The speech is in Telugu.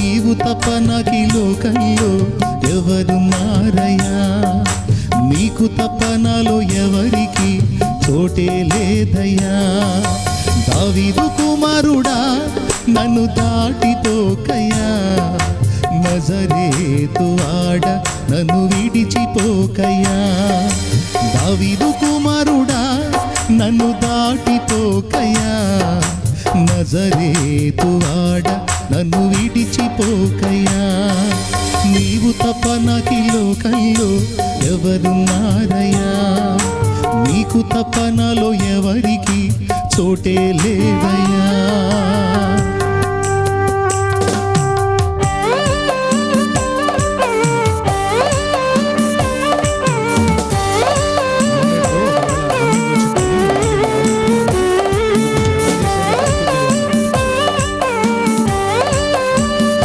నీవు తప్ప నాకీ లోకంలో ఎవరున్నారయ్యా, నీకు తప్ప నాలో ఎవరికి చోటే లేదయ్యా. దావీదు కుమారుడా నన్ను దాటిపోకయ్యా, నజరేతు ఆడ నన్ను విడిచిపోకయ్యా. దావీదు కుమారుడా నన్ను దాటిపోకయ్యా, నజరేతు ఆడ నన్ను విడిచిపోకయ్యా. నీవు తప్ప నాకీ లోకంలో ఎవరున్నారయ్యా, నీకు తప్ప నాలో ఎవరికి చోటే లేదయ్యా.